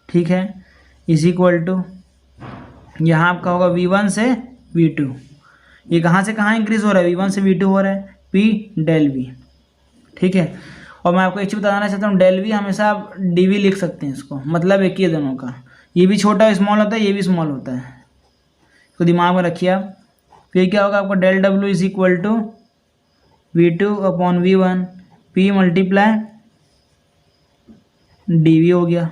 [SPEAKER 1] ठीक है, इज इक्वल टू यहाँ आपका होगा V1 से V2। ये कहाँ से कहाँ इंक्रीज़ हो रहा है, V1 से V2 हो रहा है, P डेल V। ठीक है। और मैं आपको एक चीज़ बताना चाहता हूँ, डेल V हमेशा आप DV लिख सकते हैं इसको, मतलब एक ही है दोनों का। ये भी छोटा स्मॉल होता है, ये भी स्मॉल होता है, तो दिमाग में रखिए आप। फिर क्या होगा आपका del W is equal to V2 upon V1 P multiply DV हो गया।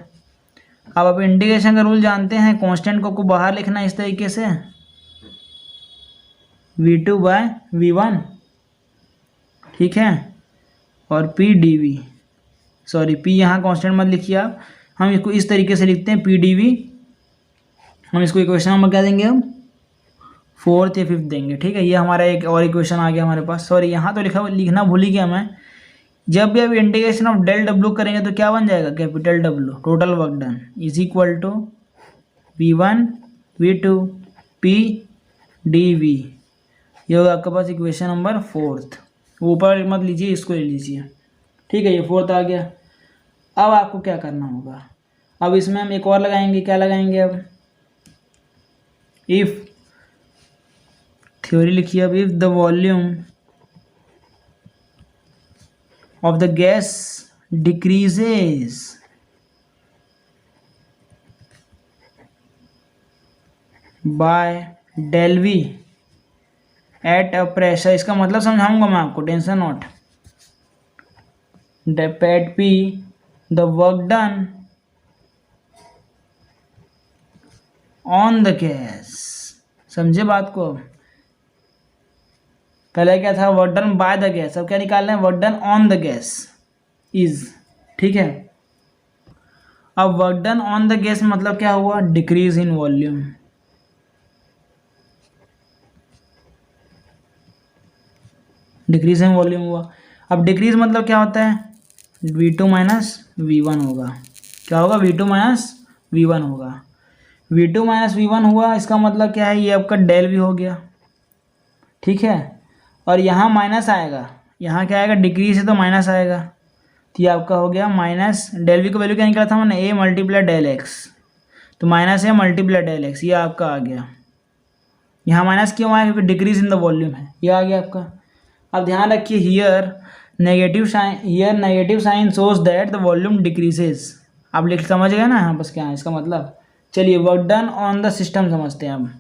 [SPEAKER 1] अब आप इंटीग्रेशन का रूल जानते हैं, कांस्टेंट को बाहर लिखना इस तरीके से, V2 बाय V1, ठीक है, और P DV, सॉरी P यहाँ कांस्टेंट मत लिखिए आप, हम इसको इस तरीके से लिखते हैं P DV। हम इसको इक्वेशन नंबर क्या देंगे, हम 4th या 5th देंगे। ठीक है, ये हमारा एक और इक्वेशन आ गया हमारे पास। सॉरी यहाँ तो लिखना भूल ही गया मैं। जब भी आप इंटीग्रेशन ऑफ डेल W करेंगे तो क्या बन जाएगा, capital W total work done is equal to V1 V2 P DV। ये होगा आपके पास इक्वेशन नंबर 4th। ऊपर मत लीजिए, इसको ले लीजिए। ठीक है, ये 4th आ गया। अब आपको क्या करना होगा, अब इसमें हम एक और लगाएंगे। क्या लगाएंगे अब, इफ़ थ्योरी लिखिए अब, if the volume of the gas decreases by del V at a pressure, इसका मतलब समझाऊंगा मैं आपको, tension not, at P the work done on the gas। समझे बात को। पहले क्या था, work done by the gas, अब क्या निकालना है, work done on the gas is. ठीक है, अब work done on the gas मतलब क्या हुआ, decrease in volume. Decrease in volume हुआ। अब डिक्रीज मतलब क्या होता है, V2 माइनस V1 होगा। क्या होगा, V2 माइनस V1 होगा। V2 माइनस V1 हुआ, इसका मतलब क्या है, ये आपका डेल V हो गया। ठीक है, और यहाँ माइनस आएगा, यहाँ क्या आएगा, डिक्रीज है तो माइनस आएगा, तो ये आपका हो गया माइनस डेल वी का वैल्यू क्या निकला था मैंने, A मल्टीप्लाई डेल एक्स, तो minus A multiply del x, ये आपका आ गया। यहाँ माइनस क्यों आया, क्योंकि डिक्रीज इन द वॉल्यूम है, ये आ गया आपका। अब ध्यान रखिए, here negative sign shows that the volume decreases. आप लिख समझ गए ना यहाँ बस क्या है इसका मतलब। चलिए work done on the system समझते हैं अब।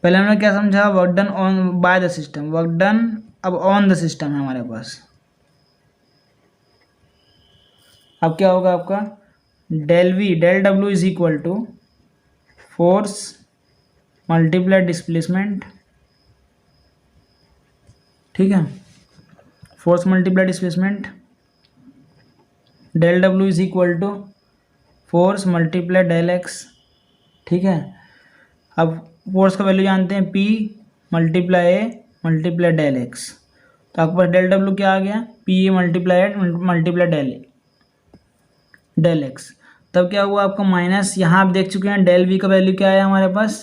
[SPEAKER 1] पहले हमने क्या समझा, work done on by the system, work done अब ऑन द सिस्टम है हमारे पास। अब क्या होगा आपका, del W is equal to force multiply displacement. ठीक है, force multiply displacement, del W is equal to force multiply del x. ठीक है, अब फोर्स का वैल्यू जानते हैं, P multiply A multiply del x, तो आपके पास डेल W क्या आ गया, P मल्टीप्लाई डेल एक्स। तब क्या हुआ आपका माइनस, यहाँ आप देख चुके हैं डेल V का वैल्यू क्या आया हमारे पास,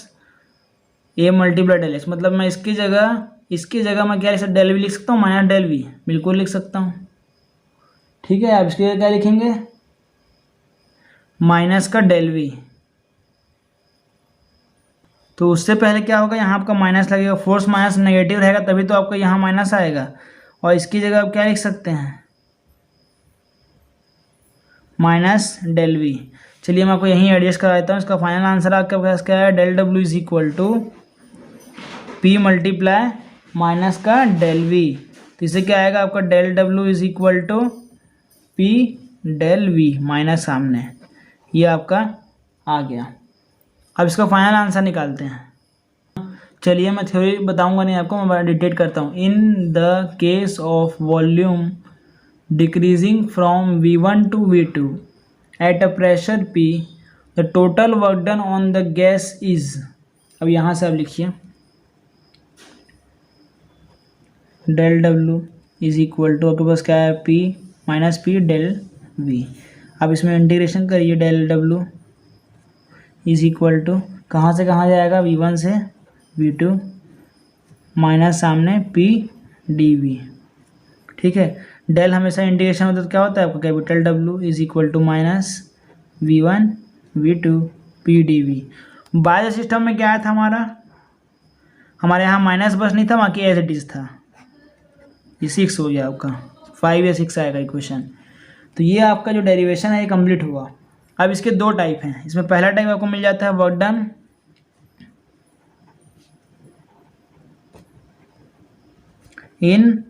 [SPEAKER 1] A मल्टीप्लाई डेल एक्स, मतलब मैं इसकी जगह मैं क्या लिख सकता, डेल V लिख सकता हूँ, माइनस डेल V बिल्कुल लिख सकता हूँ। ठीक है, आप इसकी जगह क्या लिखेंगे, माइनस का डेल V। तो उससे पहले क्या होगा, यहाँ आपका माइनस लगेगा, फोर्स माइनस नेगेटिव रहेगा तभी तो आपका यहाँ माइनस आएगा, और इसकी जगह आप क्या लिख सकते हैं, माइनस डेल V। चलिए मैं आपको यहीं एडजस्ट करा देता हूँ। इसका फाइनल आंसर आपके पास क्या है, del W is equal to P multiply minus का डेल V, तो इससे क्या आएगा आपका, del W is equal to P del V minus सामने, ये आपका आ गया। अब इसका फाइनल आंसर निकालते हैं। चलिए मैं थ्योरी बताऊंगा नहीं आपको, मैं डिटेट करता हूँ। In the case of volume decreasing from V1 to V2 at a pressure P, the total work done on the gas is. अब यहाँ से आप लिखिए, del W is equal to, आपके पास क्या है, P minus P del V। अब इसमें इंटीग्रेशन करिए, del W is equal to, कहाँ से कहाँ जाएगा, V1 से V2 माइनस सामने P DV। ठीक है, डेल हमेशा इंटीग्रेशन होता है तो क्या होता है आपका, capital W is equal to minus V1 V2 P D V. By the system में क्या आया था हमारे यहाँ माइनस बस नहीं था, बाकी एज इट इज था। ये 6 हो गया आपका, 5 या 6 आएगा इक्वेशन। तो ये आपका जो डेरिवेशन है ये कंप्लीट हुआ। अब इसके दो टाइप हैं। इसमें पहला टाइप आपको मिल जाता है work done in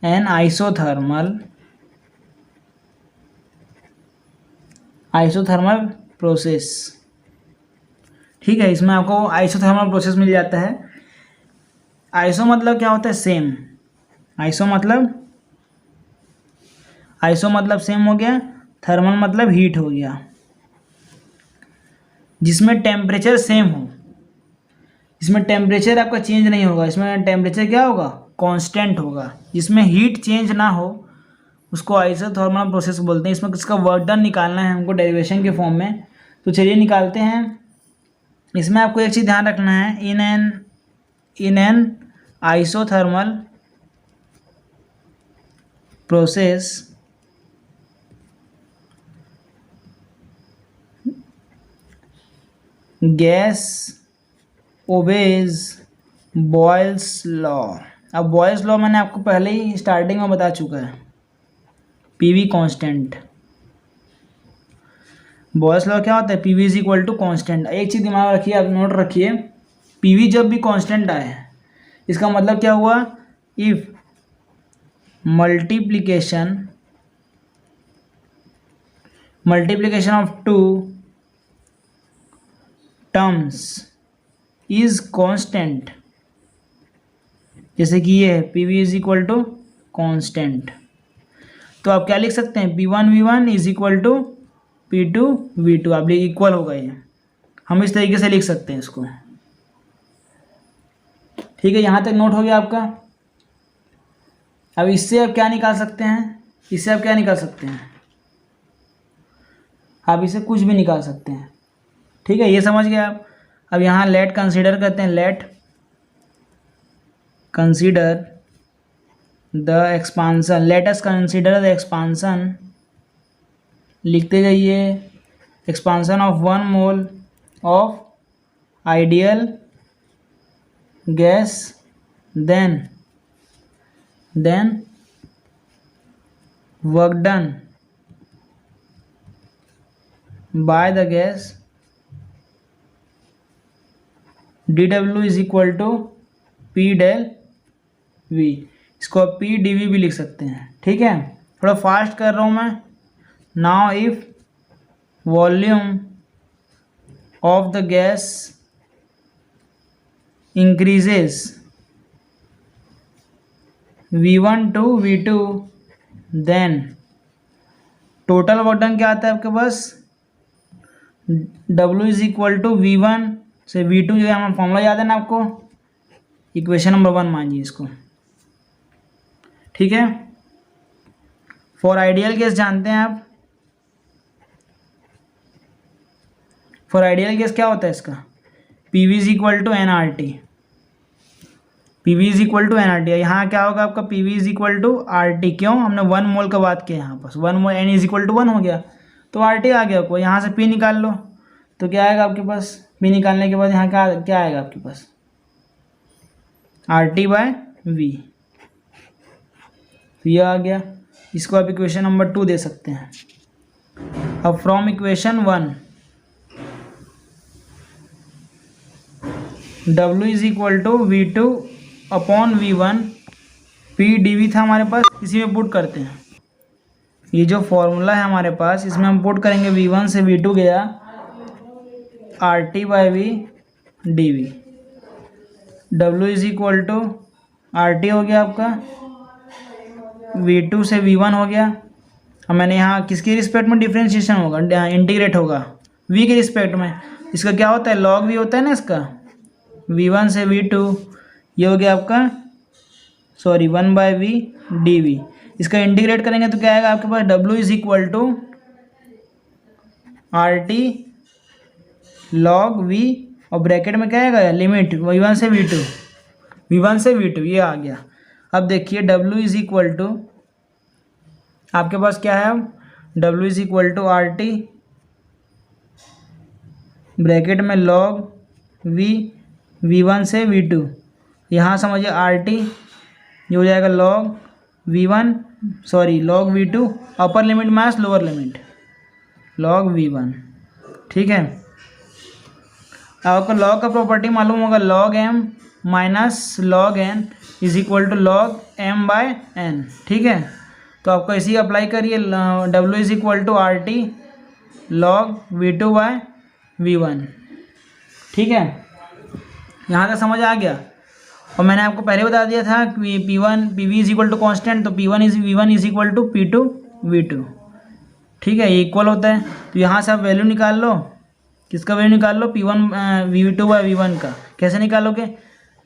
[SPEAKER 1] an isothermal process. ठीक है, इसमें आपको आइसोथर्मल प्रोसेस मिल जाता है। आइसो मतलब क्या होता है? सेम। आइसो मतलब सेम हो गया, थर्मल मतलब हीट हो गया। जिसमें टेम्परेचर सेम हो, इसमें टेम्परेचर आपका चेंज नहीं होगा, इसमें टेम्परेचर क्या होगा? कांस्टेंट होगा। जिसमें हीट चेंज ना हो उसको आइसोथर्मल प्रोसेस बोलते हैं। इसमें किसका वर्क डन निकालना है हमको डेरिवेशन के फॉर्म में, तो चलिए निकालते हैं। इसमें आपको एक चीज़ ध्यान रखना है, in an isothermal process gas obeys Boyle's law. अब बॉयल्स लॉ मैंने आपको पहले ही स्टार्टिंग में बता चुका है, पीवी कांस्टेंट। बॉयल्स लॉ क्या होता है? PV is equal to constant. एक चीज़ दिमाग रखिए, आप नोट रखिए, पीवी जब भी कांस्टेंट आए इसका मतलब क्या हुआ? If multiplication of two terms is constant, जैसे कि ये है P V is equal to constant, तो आप क्या लिख सकते हैं? P1V1 is equal to P2V2। आप लिख इक्वल होगा, ये हम इस तरीके से लिख सकते हैं इसको। ठीक है, यहाँ तक नोट हो गया आपका। अब इससे आप क्या निकाल सकते हैं? इससे आप क्या निकाल सकते हैं? आप इसे कुछ भी निकाल सकते हैं। ठीक है, ये समझ गए आप। अब यहाँ लेट कंसीडर करते हैं, let consider the expansion, let us consider the expansion. लिखते जाइए, expansion of 1 mole of ideal gas then work done by the gas dW is equal to P del V। इसको आप P dV भी लिख सकते हैं। ठीक है, थोड़ा फास्ट कर रहा हूँ मैं। Now if volume of the gas increases V1 to V2 then total work done क्या आता है आपके पास? W is equal to V1 से V2 जो है, हमारा फॉर्मूला याद है ना आपको? इक्वेशन नंबर 1 मानिए इसको। ठीक है, फॉर आइडियल गैस जानते हैं आप, फॉर आइडियल गैस क्या होता है इसका? PV is equal to NRT। PV is equal to NRT। यहाँ क्या होगा आपका? PV is equal to RT। क्यों? हमने 1 मोल का बात किया, यहाँ पास 1 mole, N is equal to 1 हो गया, तो RT आ गया आपको। यहाँ से P निकाल लो, तो क्या आएगा आपके पास? P निकालने के बाद यहाँ क्या आएगा आपके पास? RT by V। यह आ गया। इसको आप इक्वेशन नंबर 2 दे सकते हैं। अब from equation 1 W is equal to V2 upon V1, P dV था हमारे पास, इसी में पुट करते हैं। ये जो फॉर्मूला है हमारे पास, इसमें हम पुट करेंगे, V1 से V2 गया RT by V dV। W is equal to RT हो गया आपका, V2 से V1 हो गया। अब मैंने यहाँ किसके रिस्पेक्ट में डिफ्रेंशिएशन होगा? इंटीग्रेट होगा V के रिस्पेक्ट में। इसका क्या होता है? लॉग V होता है ना इसका, V1 से V2, ये हो गया आपका 1 बाय V dV। इसका इंटीग्रेट करेंगे तो क्या आएगा आपके पास? W is equal to RT log V, और ब्रैकेट में क्या आएगा? लिमिट V1 से V2, ये आ गया। अब देखिए W इज इक्वल टू आपके पास क्या है? अब W is equal to RT bracket में log V1 से V2, यहाँ समझिए RT ये हो जाएगा log V2 upper limit minus lower limit log V1। ठीक है, आपको log का प्रॉपर्टी मालूम होगा, log M minus log N is equal to log M by N। ठीक है, तो आपको इसी अप्लाई करिए, W is equal to RT log V2 by V1। ठीक है, यहाँ तक समझ आ गया। और मैंने आपको पहले बता दिया था कि PV is equal to constant, तो V1 is equal to P2 V2। ठीक है, ये इक्वल होता है, तो यहाँ से आप वैल्यू निकाल लो, किसका वैल्यू निकाल लो, P1 V2 बाय V1 का। कैसे निकालोगे,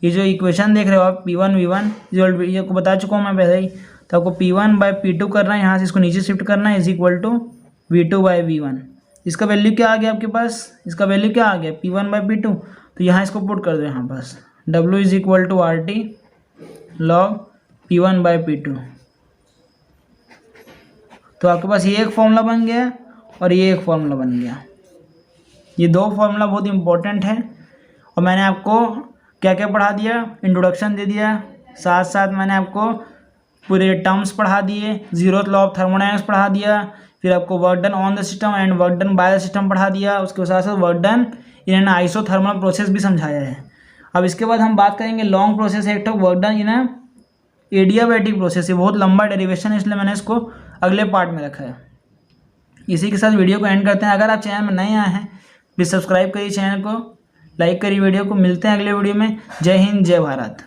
[SPEAKER 1] ये जो इक्वेशन देख रहे हो आप P1 V1 ये आपको बता चुका हूँ मैं पहले ही, तो आपको P1 बाय P2 करना है, यहाँ से इसको नीचे शिफ्ट करना है, is equal to V2 by V1। इसका वैल्यू क्या आ गया आपके पास, इसका वैल्यू क्या आ गया P1 बाय P2, तो यहाँ इसको पुट कर दो यहाँ पास, W is equal to RT log P1 by P2। तो आपके पास ये एक फॉर्मूला बन गया और ये एक फॉर्मूला बन गया। ये दो फॉर्मूला बहुत इंपॉर्टेंट है, और मैंने आपको क्या क्या पढ़ा दिया, इंट्रोडक्शन दे दिया, साथ साथ मैंने आपको पूरे टर्म्स पढ़ा दिए, जीरोथ लॉ ऑफ थर्मोडायनामिक्स पढ़ा दिया, फिर आपको work done on the system and work done by the system पढ़ा दिया, उसके साथ साथ work done in an isothermal process भी समझाया है। अब इसके बाद हम बात करेंगे long process act of work done in adiabatic process. ये बहुत लंबा डेरिवेशन है, इसलिए मैंने इसको अगले पार्ट में रखा है। इसी के साथ वीडियो को एंड करते हैं। अगर आप चैनल में नए आए हैं प्लीज़ सब्सक्राइब करिए चैनल को, लाइक करिए वीडियो को। मिलते हैं अगले वीडियो में। जय हिंद, जय भारत।